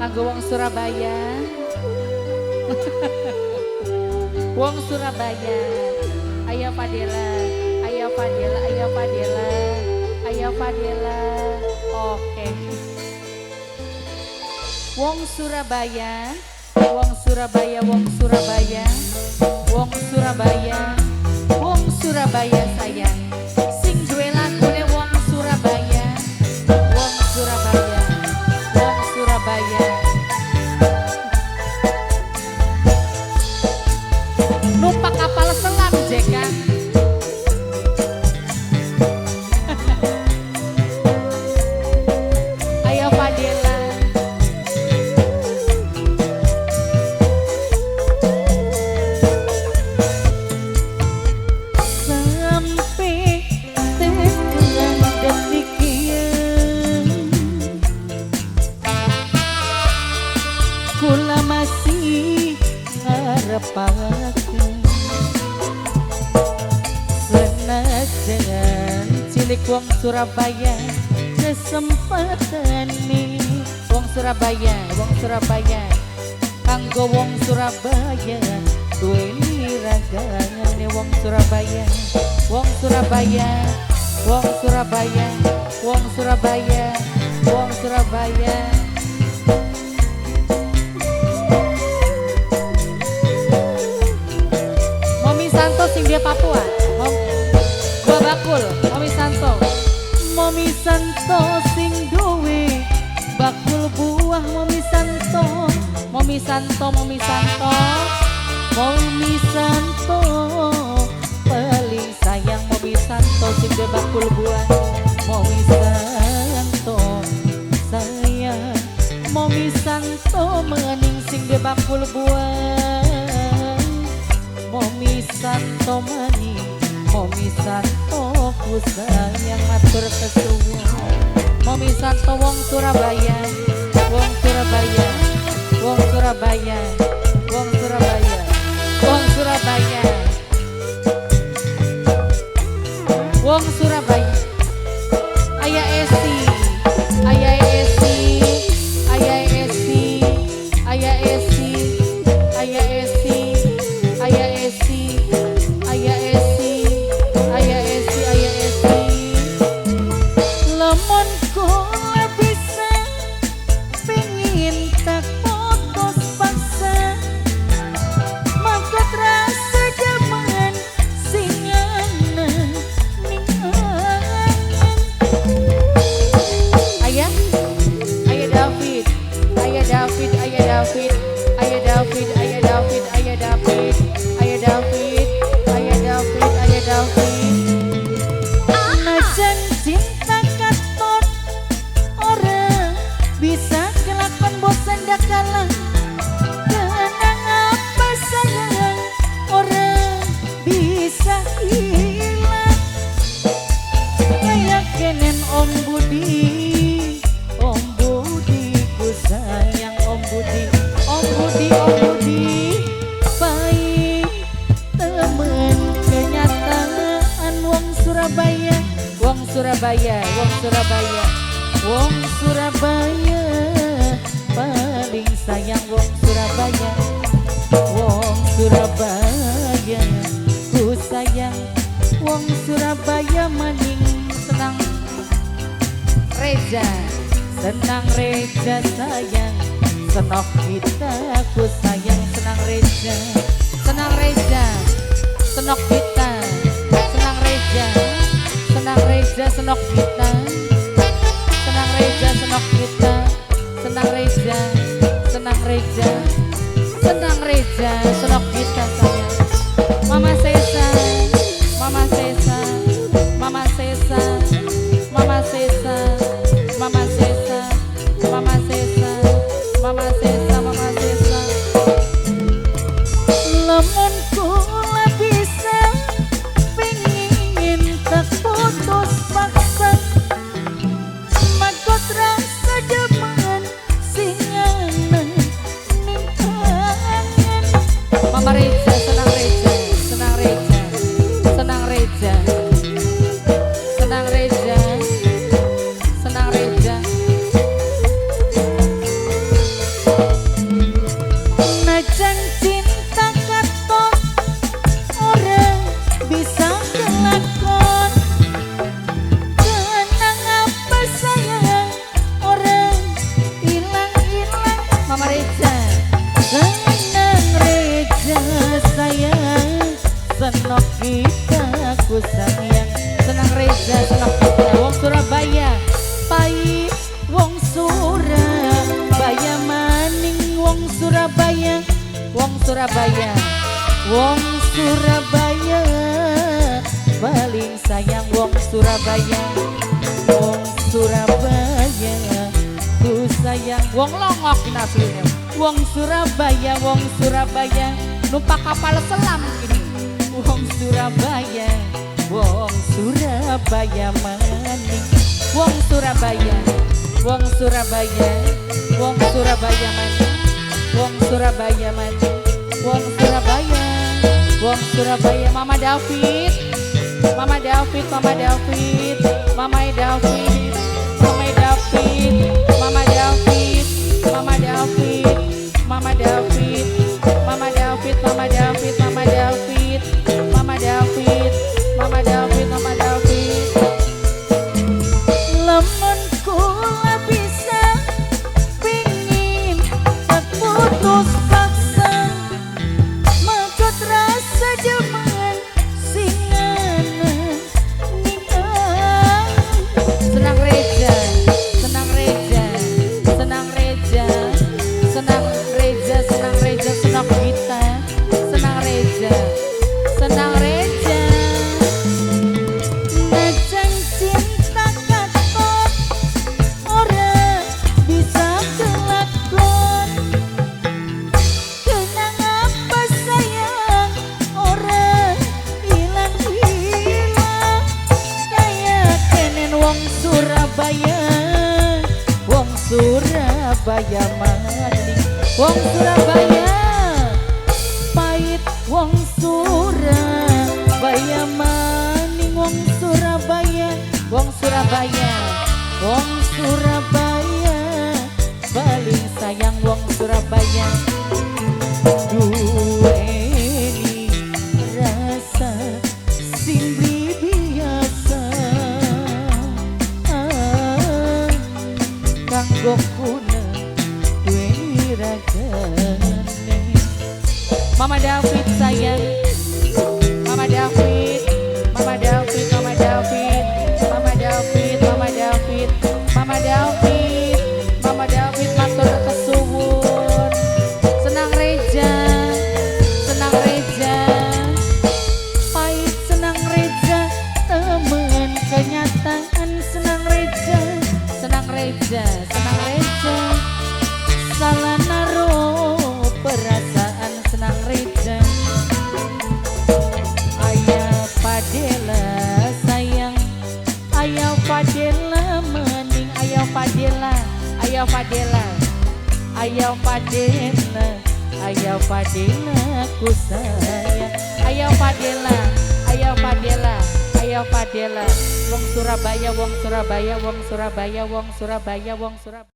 Kanggo wong Surabaya. Wong Surabaya. Ayo Fadela, ayo Fadela, ayo Fadela, ayo Fadela. Oke. Wong Surabaya, wong Surabaya, wong Surabaya, wong Surabaya, wong Surabaya sayang. Sing duwe lagune wong Surabaya, wong Surabaya, wong Surabaya. Numpak kapal selam Jeka. Ayo Fadela. Sampai tekan detik ieu kula masih harapaken senajan cilik wong Surabaya kesempatan nih Wong Surabaya, wong Surabaya. kanggo wong Surabaya duweni ragane wong Surabaya Wong Surabaya, wong Surabaya, wong Surabaya, wong Surabaya. Momi Santo sing dia Papua. Gua bakul, Momi Santo. Momi Santo sing duwe bakul buah Momi Santo Momi Santo, Momi Santo. Momi Santo paling sayang Momi Santo sing duwe bakul buah Momi Santo sayang Momi Santo mening sing duwe bakul buah Momi Santo maning Momi Santo ku sayang matur kesuwun Momi Santo wong Surabaya, wong Surabaya, wong Surabaya, wong Surabaya, wong Surabaya, wong Surabaya. Ayah Esi, ayah Esi, ayah Esi, ayah Esi, ayah Esi, ayah Esi, ayah Esi, ayah Esi, ayah Esi. Lemon kula bisa pengin tak putus paksa mangkat rasa jaman singana ning angan Ayah, ayah David, ayah David, ayah David, ayah David, ayah David, ayah David, ayah David, ayah David, ayah David. najan cinta katon ora bisa kelakon bosan dak kalah kenang apa sayang ora bisa hilang kayak kenen Om Budi ku sayang Om Budi Om Budi Om Budi baik temen kenyataan wong Surabaya Wong Surabaya, wong Surabaya, wong Surabaya paling sayang wong Surabaya wong Surabaya ku sayang wong Surabaya maning senang Reza, senang Reza sayang senok kita ku sayang senang Reza senang Reza, senok kita, senang Reza, senang Reza, senok kita, senang Reza, senok kita, senang Reza, senang Reza, senang Reza, senok kita sayang. Mama Sesa, Mama Sesa, Mama Sesa, Mama Sesa, Mama Sesa, Mama Sesa, Mama Sesa, Mama Sesa. lemon kula bisa pengin tak putus paksa Surabaya, wong Surabaya, paling sayang wong Surabaya, wong Surabaya, ku sayang wong Longok ini aslinya. Wong Surabaya, wong Surabaya, numpak kapal selam ini. Wong Surabaya, wong Surabaya maning. Wong Surabaya, wong Surabaya, wong Surabaya maning. Wong Surabaya maning. Wong Surabaya, wong Surabaya. Mama David, Mama David, Mama David, Mama David, Mama David, Mama David, Mama David, Mama David, Mama David, Mama David, Mama David, Mama David, Mama David, Mama David. Lemon kula bisa pingin tak putus paksa, makot rasa jaman singanan ninang. Senang Reja, senang Reja, senang Reja, senang Reja, senang Reja, senang kita, senang Reja, senang Reja. Najan cinta katon ora bisa kelakon, kenang apa sayang ora hilang-hilang. Kayak kenen wong Surabaya, wong Surabaya maning. Wong Surabaya pahit, wong Surabaya maning. Wong Surabaya, wong Surabaya, wong Surabaya, paling sayang wong Surabaya. Duweni rasa sing biasa, kanggo kuna duweni ragane. Mama David sayang, Mama David, Mama David, Mama David, Mama David, Mama David, Mama David, Mama David, matur kesuwun. Senang Reja, senang Reja, pahit senang Reja, temen kenyataan senang Reja, senang Reja, senang Reja, salah naruh perasaan senang Reja. Ayah Padela sayang, Ayah Padela maning. Ayah Padela, Ayah Padela, Ayah Padela, Ayah Padela ku sayang. Ayah Padela, Ayah Padela, Ayah Padela. Wong Surabaya, wong Surabaya, wong Surabaya, wong Surabaya, wong Surabaya.